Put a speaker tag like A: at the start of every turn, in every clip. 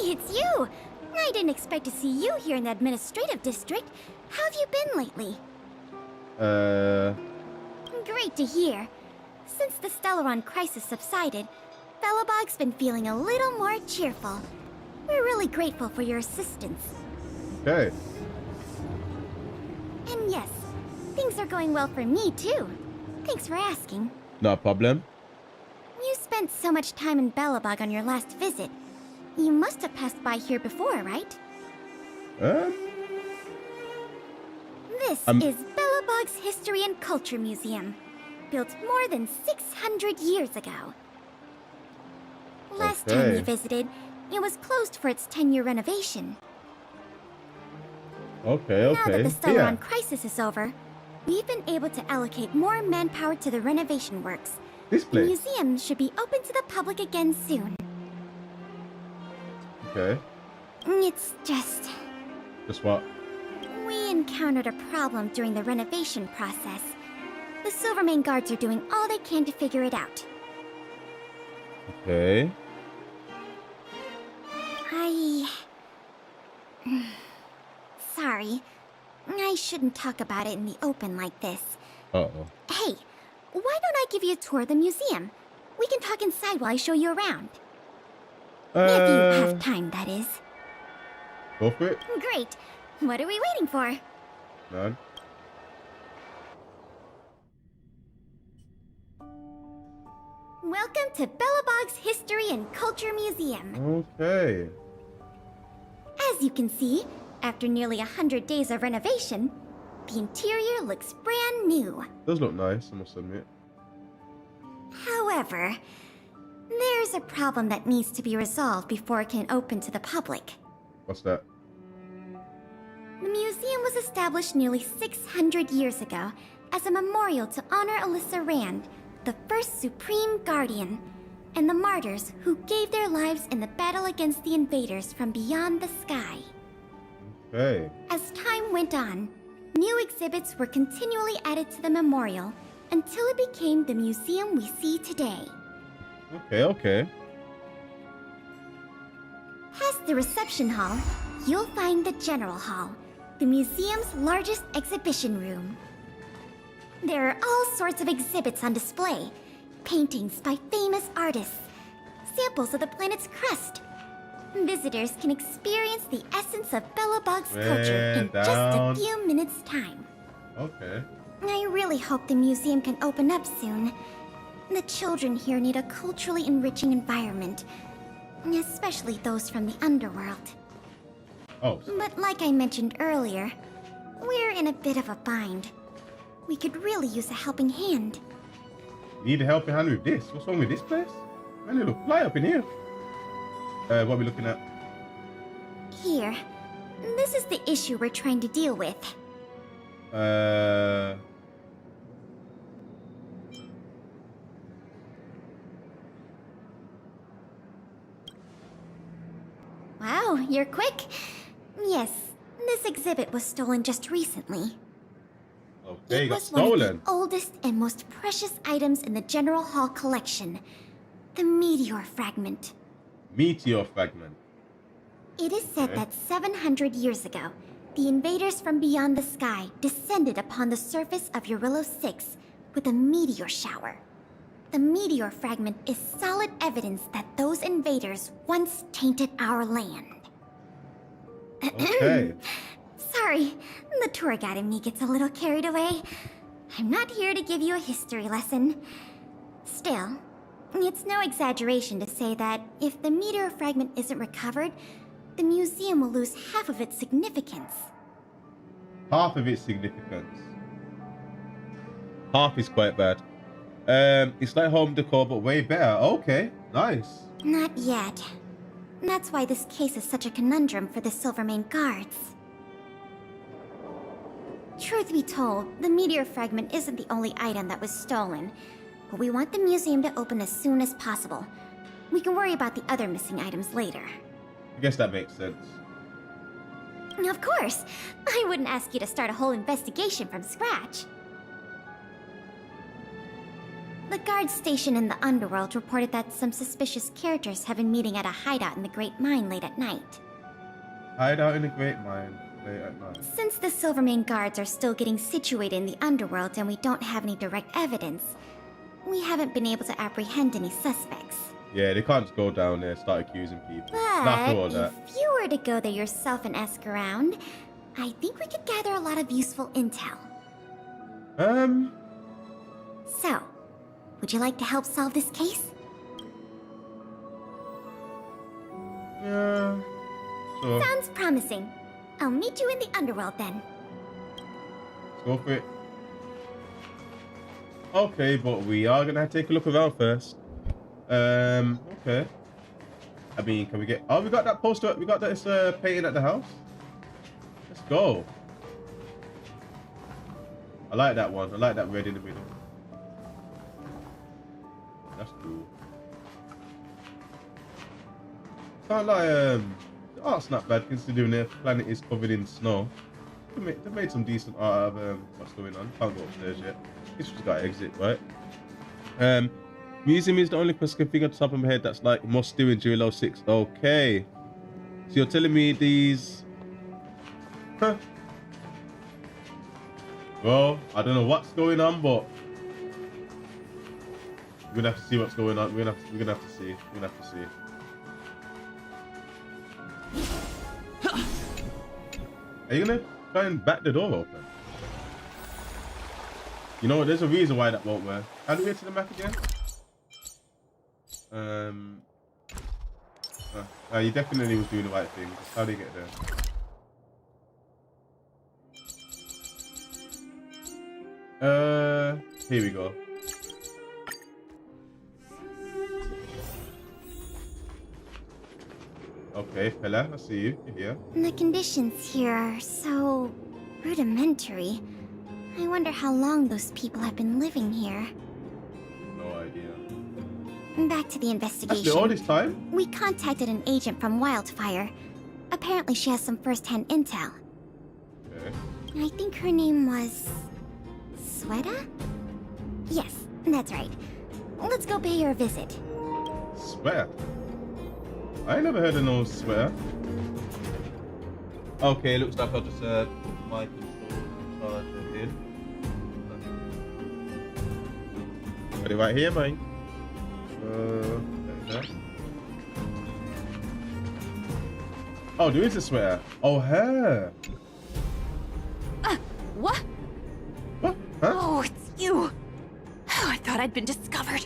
A: it's you! I didn't expect to see you here in the administrative district. How have you been lately? Great to hear. Since the Stellaron crisis subsided, Belobog's been feeling a little more cheerful. We're really grateful for your assistance.
B: Okay.
A: And yes, things are going well for me too. Thanks for asking.
B: No problem.
A: You spent so much time in Belobog on your last visit. You must have passed by here before, right? This is Belobog's History and Culture Museum, built more than 600 years ago. Last time we visited, it was closed for its 10-year renovation.
B: Okay.
A: Now that the Stellaron crisis is over, we've been able to allocate more manpower to the renovation works.
B: This place.
A: The museum should be open to the public again soon.
B: Okay.
A: It's just...
B: Just what?
A: We encountered a problem during the renovation process. The Silvermane guards are doing all they can to figure it out.
B: Okay.
A: Sorry. I shouldn't talk about it in the open like this.
B: Uh-oh.
A: Hey, why don't I give you a tour of the museum? We can talk inside while I show you around. If you have time, that is.
B: Go for it.
A: Great. What are we waiting for?
B: None.
A: Welcome to Belobog's History and Culture Museum.
B: Okay.
A: As you can see, after nearly 100 days of renovation, the interior looks brand new.
B: Does look nice, I must admit.
A: However, there's a problem that needs to be resolved before it can open to the public.
B: What's that?
A: The museum was established nearly 600 years ago as a memorial to honor Alyssa Rand, the first Supreme Guardian, and the martyrs who gave their lives in the battle against the invaders from beyond the sky.
B: Okay.
A: As time went on, new exhibits were continually added to the memorial until it became the museum we see today.
B: Okay.
A: Past the reception hall, you'll find the General Hall, the museum's largest exhibition room. There are all sorts of exhibits on display. Paintings by famous artists, samples of the planet's crust. Visitors can experience the essence of Belobog's culture in just a few minutes' time.
B: Okay.
A: I really hope the museum can open up soon. The children here need a culturally enriching environment, especially those from the underworld.
B: Oh.
A: But like I mentioned earlier, we're in a bit of a bind. We could really use a helping hand.
B: Need a helping hand with this? What's wrong with this place? Man, it look fly up in here. What are we looking at?
A: Here. This is the issue we're trying to deal with. Wow, you're quick. Yes, this exhibit was stolen just recently.
B: Okay,
A: It
B: got
A: was one of
B: stolen.
A: the oldest and most precious items in the General Hall collection. The meteor fragment.
B: Meteor fragment.
A: It is said that 700 years ago, the invaders from beyond the sky descended upon the surface of Jarilo-VI with a meteor shower. The meteor fragment is solid evidence that those invaders once tainted our land.
B: Okay.
A: Sorry, the tour guide in me gets a little carried away. I'm not here to give you a history lesson. Still, it's no exaggeration to say that if the meteor fragment isn't recovered, the museum will lose half of its significance.
B: Half of its significance. Half is quite bad. It's like home decor, but way better. Okay, nice.
A: Not yet. That's why this case is such a conundrum for the Silvermane guards. Truth be told, the meteor fragment isn't the only item that was stolen, but we want the museum to open as soon as possible. We can worry about the other missing items later.
B: I guess that makes sense.
A: Of course! I wouldn't ask you to start a whole investigation from scratch. The guard station in the underworld reported that some suspicious characters have been meeting at a hideout in the Great Mine late at night.
B: Hideout in the Great Mine late at night.
A: Since the Silvermane guards are still getting situated in the underworld and we don't have any direct evidence, we haven't been able to apprehend any suspects.
B: Yeah, they can't just go down there and start accusing people.
A: But
B: all that.
A: if you were to go there yourself and ask around, I think we could gather a lot of useful intel. So, would you like to help solve this case?
B: Yeah. Sure.
A: Sounds promising. I'll meet you in the underworld then.
B: Let's go for it. Okay, but we are gonna have to take a look around first. Okay. I mean, can we get... Oh, we got that poster. We got this painting at the house. Let's go. I like that one. I like that red in the middle. That's cool. Can't lie, the art's not bad considering the planet is covered in snow. They made some decent art out of what's going on. Can't go upstairs yet. This just got to exit, right? Museum is the only specific thing at the top of my head that's like must do in Jarilo-VI. Okay. So you're telling me these... Huh. Well, I don't know what's going on, but we're gonna have to see what's going on. We're gonna have to see. We're gonna have to see. Are you gonna try and back the door open? You know what? There's a reason why that won't work. How do we get to the map again? You definitely was doing the right thing. Just how do you get there? Here we go. Okay, fella, I see you. You're here.
A: The conditions here are so rudimentary. I wonder how long those people have been living here.
B: No idea.
A: Back to the investigation.
B: Actually, all this time?
A: We contacted an agent from Wildfire. Apparently she has some first-hand intel.
B: Okay.
A: I think her name was... Sweta? Yes, that's right. Let's go pay her a visit.
B: Swear. I ain't never heard of no swear. Okay, looks like I'll just put my control charger in. Got it right here, mate. There we go. Oh, there is a sweater. Oh, her.
C: What?
B: What? Huh?
C: Oh, it's you. Oh, I thought I'd been discovered.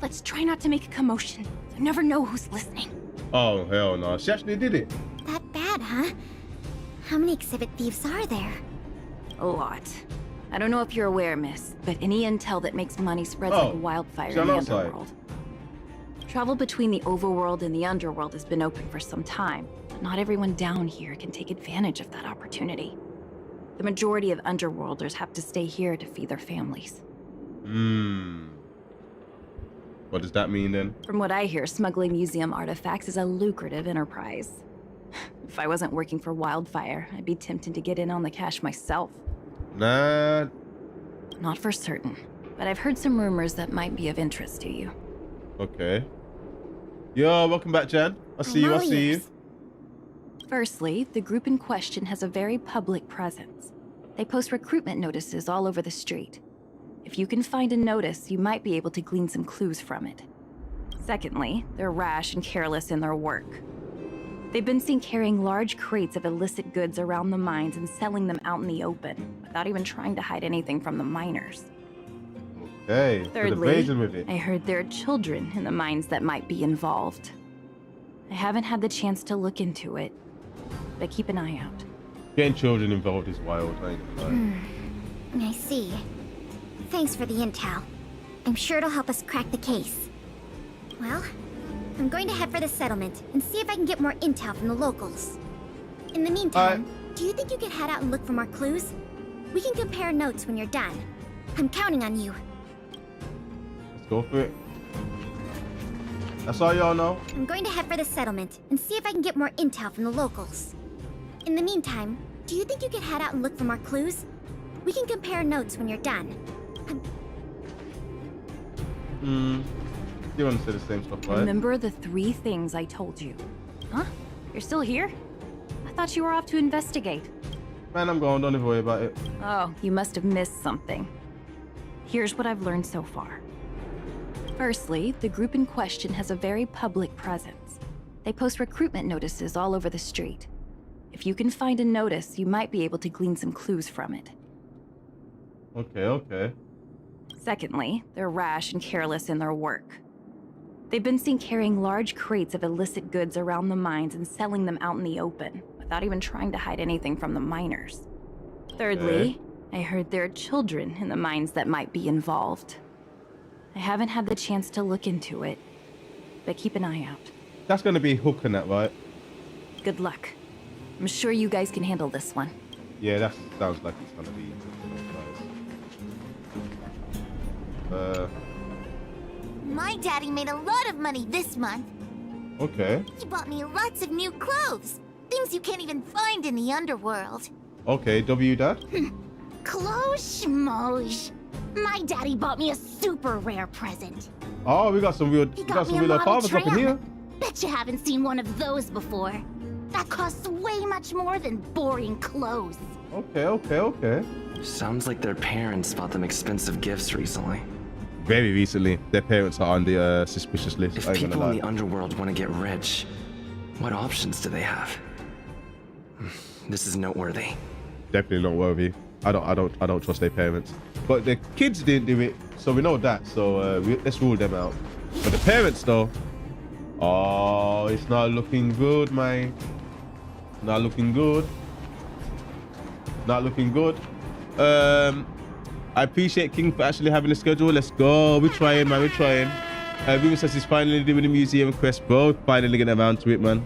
C: Let's try not to make a commotion. You never know who's listening.
B: Oh, hell no. She actually did it.
A: That bad, huh? How many exhibit thieves are there?
C: A lot. I don't know if you're aware, miss, but any intel that makes money spreads like wildfire in the underworld. Travel between the overworld and the underworld has been open for some time, but not everyone down here can take advantage of that opportunity. The majority of underworlders have to stay here to feed their families.
B: What does that mean then?
C: From what I hear, smuggling museum artifacts is a lucrative enterprise. If I wasn't working for Wildfire, I'd be tempted to get in on the cash myself.
B: Nah.
C: Not for certain, but I've heard some rumors that might be of interest to you.
B: Okay. Yo, welcome back, Jan. I see you.
C: Firstly, the group in question has a very public presence. They post recruitment notices all over the street. If you can find a notice, you might be able to glean some clues from it. Secondly, they're rash and careless in their work. They've been seen carrying large crates of illicit goods around the mines and selling them out in the open, without even trying to hide anything from the miners.
B: Okay.
C: Thirdly, I heard there are children in the mines that might be involved. I haven't had the chance to look into it, but keep an eye out.
B: Getting children involved is wild, I ain't gonna lie.
A: I see. Thanks for the intel. I'm sure it'll help us crack the case. Well, I'm going to head for the settlement and see if I can get more intel from the locals. In the meantime, do you think you could head out and look for more clues? We can compare notes when you're done. I'm counting on you.
B: Let's go for it. That's all y'all know.
A: I'm going to head for the settlement and see if I can get more intel from the locals. In the meantime, do you think you could head out and look for more clues? We can compare notes when you're done.
B: You want to say the same stuff, right?
C: Remember the 3 things I told you? Huh? You're still here? I thought you were off to investigate.
B: Man, I'm going. Don't even worry about it.
C: Oh, you must have missed something. Here's what I've learned so far. Firstly, the group in question has a very public presence. They post recruitment notices all over the street. If you can find a notice, you might be able to glean some clues from it.
B: Okay.
C: Secondly, they're rash and careless in their work. They've been seen carrying large crates of illicit goods around the mines and selling them out in the open, without even trying to hide anything from the miners. Thirdly, I heard there are children in the mines that might be involved. I haven't had the chance to look into it, but keep an eye out.
B: That's going to be Hook and that, right?
C: Good luck. I'm sure you guys can handle this one.
B: Yeah, that sounds like it's going to be
A: My daddy made a lot of money this month.
B: Okay.
A: He bought me lots of new clothes. Things you can't even find in the underworld.
B: Okay, W Dad?
A: Clothes schmoes. My daddy bought me a super rare present.
B: Oh, we got some real,
A: He got me a
B: real
A: model
B: fathers up in
A: tram.
B: here.
A: Bet you haven't seen one of those before. That costs way much more than boring clothes.
B: Okay.
D: Sounds like their parents bought them expensive gifts recently.
B: Very recently, their parents are on the suspicious list.
D: If
B: I ain't
D: people
B: gonna
D: in
B: lie.
D: the underworld want to get rich, what options do they have? This is noteworthy.
B: Definitely not worthy. I don't trust their parents. But the kids didn't do it, so we know that. So let's rule them out. But the parents, though, oh, it's not looking good, man. Not looking good. Not looking good. I appreciate King for actually having a schedule. Let's go. We're trying, man. We're trying. Ruben says he's finally doing the museum quest, bro. Finally getting around to it, man.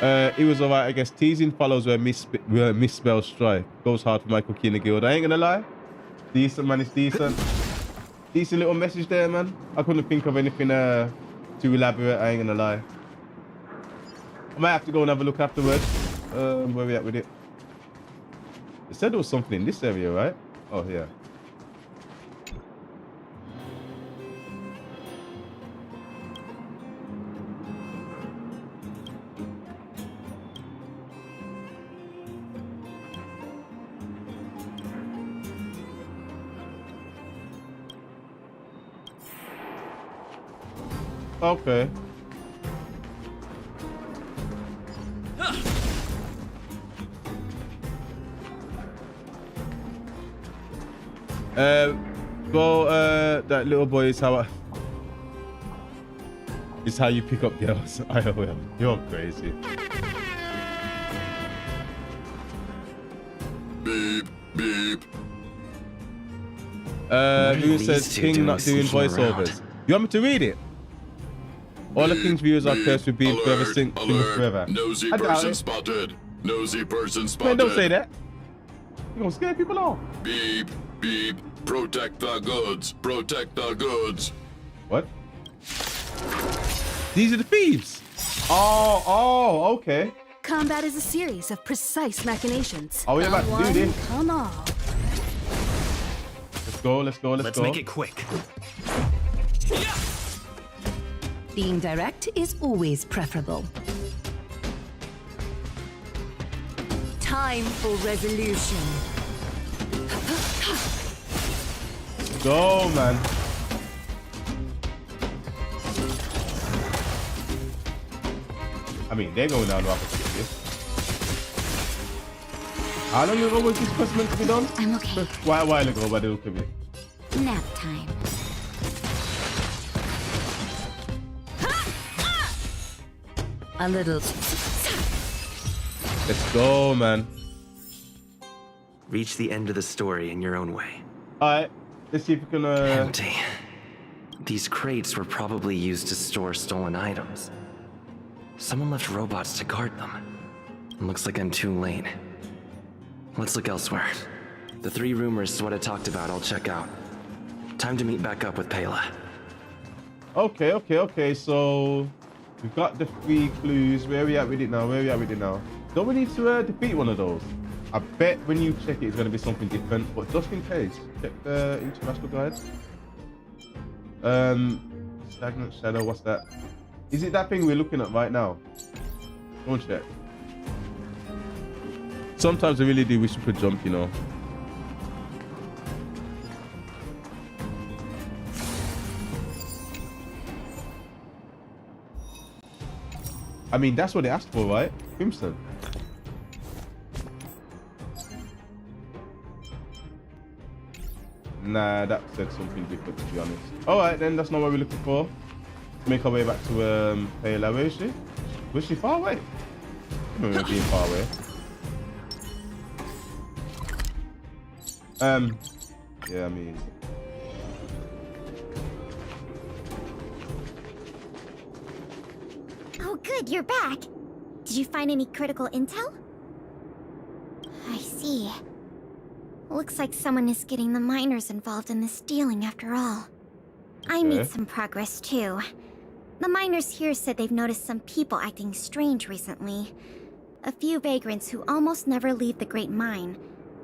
B: It was alright, I guess. Teasing follows where misspelled strike. Goes hard for my cookie in the guild. I ain't gonna lie. Decent, man. It's decent. Decent little message there, man. I couldn't think of anything too elaborate. I ain't gonna lie. I might have to go and have a look afterwards. Where we at with it? It said there was something in this area, right? Oh, yeah. Okay. That little boy is how is how you pick up girls. I will. You're crazy.
E: Beep, beep.
B: Who says King not doing voiceovers? You want me to read it? All the King's viewers are cursed with being forever single forever.
E: Nosy
B: I doubt
E: person
B: it.
E: spotted. Nosy person
B: Man,
E: spotted.
B: don't say that. You're gonna scare people off.
E: Beep, beep. Protect the goods. Protect the goods.
B: What? These are the thieves. Oh, okay.
F: Combat is a series of precise machinations.
B: Oh, we're about to do this.
F: Come on.
B: Let's go.
G: Let's make it quick.
H: Being direct is always preferable. Time for resolution.
B: Go, man. I mean, they're going down the opposite here. How long ago was this quest meant to be done?
A: I'm okay.
B: Quite a while ago, by the look of it.
A: Nap time.
H: A little.
B: Let's go, man.
D: Reach the end of the story in your own way.
B: Alright, let's see if we can
D: Empty. These crates were probably used to store stolen items. Someone left robots to guard them. Looks like I'm too late. Let's look elsewhere. The 3 rumors to what I talked about, I'll check out. Time to meet back up with Pela.
B: Okay, so we've got the 3 clues. Where are we at with it now? Don't we need to defeat one of those? I bet when you check it, it's going to be something different. But just in case, check the international guide. Stagnant shadow. What's that? Is it that thing we're looking at right now? Go and check. Sometimes I really do wish we could jump, you know. I mean, that's what they asked for, right? Crimson. Nah, that said something different, to be honest. Alright, then that's not what we're looking for. Make our way back to Payla. Where is she? Was she far away? I don't remember being far away. Yeah, I mean...
A: Oh good, you're back. Did you find any critical intel? I see. Looks like someone is getting the miners involved in the stealing after all. I made some progress too. The miners here said they've noticed some people acting strange recently. A few vagrants who almost never leave the Great Mine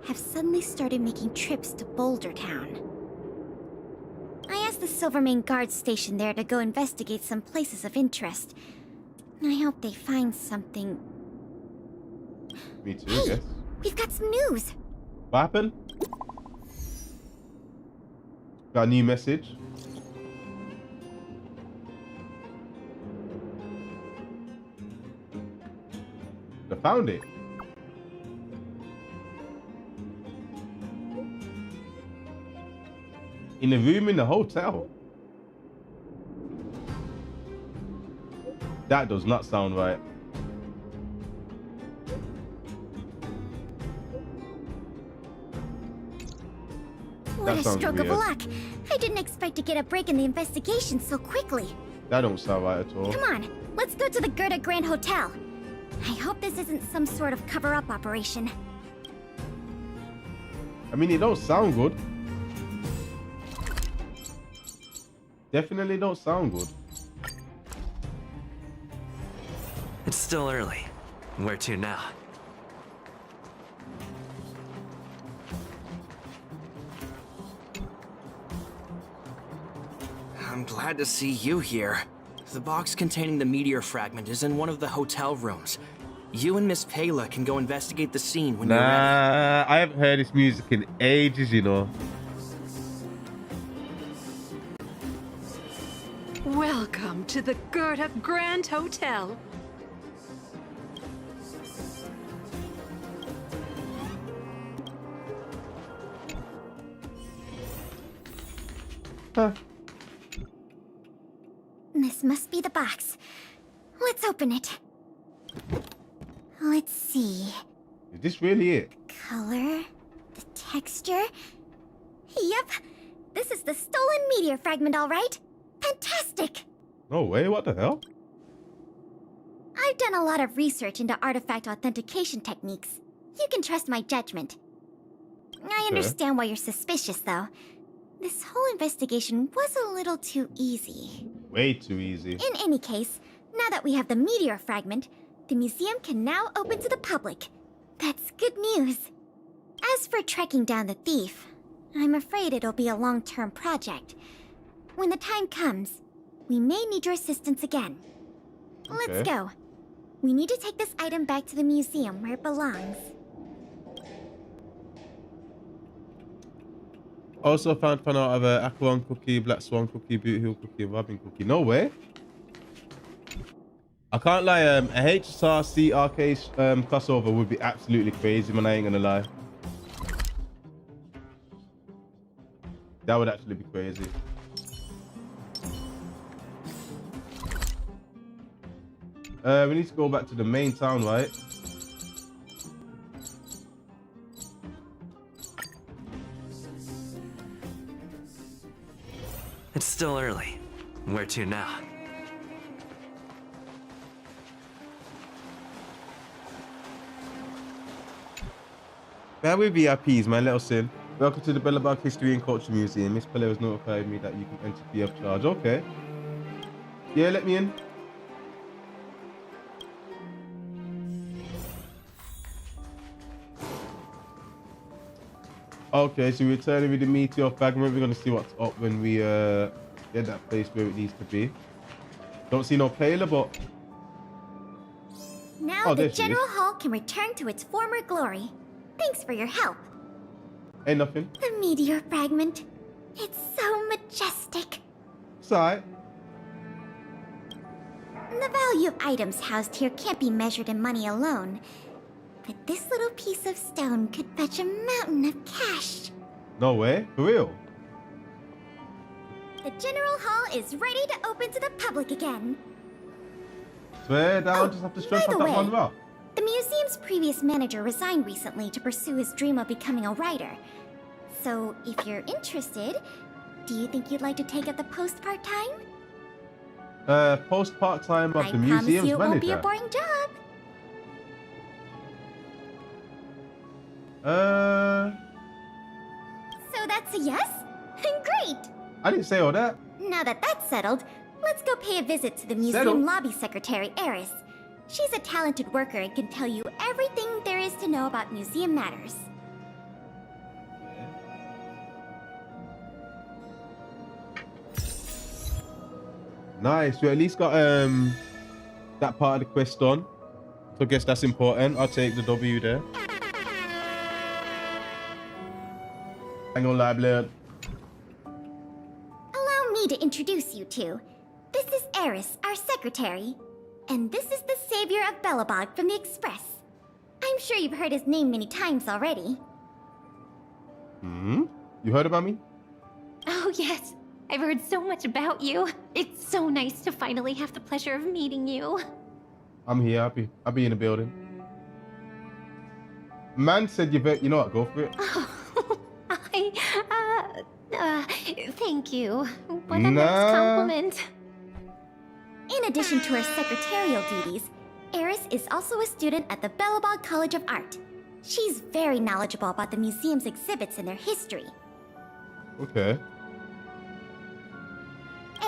A: have suddenly started making trips to Boulder Town. I asked the Silvermane guard station there to go investigate some places of interest. I hope they find something.
B: Me too,
A: Hey,
B: yes.
A: we've got some news.
B: What happened? Got a new message. I found it. In a room in the hotel. That does not sound right.
A: What a
B: sounds
A: stroke of
B: weird.
A: luck. I didn't expect to get a break in the investigation so quickly.
B: That don't sound right at all.
A: Come on, let's go to the Gerda Grand Hotel. I hope this isn't some sort of cover-up operation.
B: I mean, it don't sound good. Definitely don't sound good.
D: It's still early. Where to now?
G: I'm glad to see you here. The box containing the meteor fragment is in one of the hotel rooms. You and Miss Payla can go investigate the scene when you're ready.
B: Nah, I haven't heard this music in ages, you know.
F: Welcome to the Gerda Grand Hotel.
B: Huh.
A: This must be the box. Let's open it. Let's see.
B: Is this really it?
A: Color, the texture. Yep, this is the stolen meteor fragment, all right. Fantastic!
B: No way, what the hell?
A: I've done a lot of research into artifact authentication techniques. You can trust my judgment. I understand why you're suspicious, though. This whole investigation was a little too easy.
B: Way too easy.
A: In any case, now that we have the meteor fragment, the museum can now open to the public. That's good news. As for tracking down the thief, I'm afraid it'll be a long-term project. When the time comes, we may need your assistance again. Let's go. We need to take this item back to the museum where it belongs.
B: Also found out of a Aquan cookie, Black Swan cookie, Boot Hill cookie, and Robin cookie. No way. I can't lie, a HSRC arcade crossover would be absolutely crazy, man. I ain't gonna lie. That would actually be crazy. We need to go back to the main town, right?
D: It's still early. Where to now?
B: Man, we VIPs, man. Let us in. Welcome to the Bellabog History and Culture Museum. Miss Pele has notified me that you can enter free of charge. Okay. Yeah, let me in. Okay, so we're returning with the meteor fragment. We're gonna see what's up when we get that place where it needs to be. Don't see no Payla, but
A: Now
B: Oh,
A: the
B: there she is.
A: General Hall can return to its former glory. Thanks for your help.
B: ain't nothing.
A: The meteor fragment. It's so majestic.
B: It's alright.
A: The value of items housed here can't be measured in money alone. But this little piece of stone could fetch a mountain of cash.
B: No way, for real.
A: The General Hall is ready to open to the public again.
B: Swear down,
A: Oh,
B: just have to
A: by
B: strength
A: the
B: up that
A: way,
B: one rock.
A: The museum's previous manager resigned recently to pursue his dream of becoming a writer. So, if you're interested, do you think you'd like to take up the post part-time?
B: Post part-time of
A: I
B: the
A: promise
B: museum's
A: you it won't be a
B: manager.
A: boring job. So that's a yes? Great!
B: I didn't say all that.
A: Now that that's settled, let's go pay a visit to the museum
B: Settled?
A: lobby secretary, Eris. She's a talented worker and can tell you everything there is to know about museum matters.
B: Nice. We at least got that part of the quest done. So I guess that's important. I'll take the W there. Hang on, lab lad.
A: Allow me to introduce you two. This is Eris, our secretary. And this is the savior of Belobog from the Express. I'm sure you've heard his name many times already.
B: You heard about me?
I: Oh, yes. I've heard so much about you. It's so nice to finally have the pleasure of meeting you.
B: I'm here. I'll be in the building. Man said you bet. You know what? Go for it.
I: Thank you. What a
B: Nah.
I: nice compliment.
A: In addition to her secretarial duties, Eris is also a student at the Belobog College of Art. She's very knowledgeable about the museum's exhibits and their history.
B: Okay.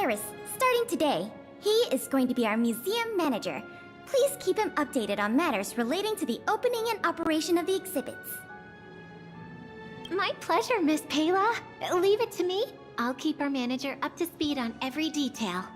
A: Eris, starting today, he is going to be our museum manager. Please keep him updated on matters relating to the opening and operation of the exhibits.
I: My pleasure, Miss Payla. Leave it to me. I'll keep our manager up to speed on every detail.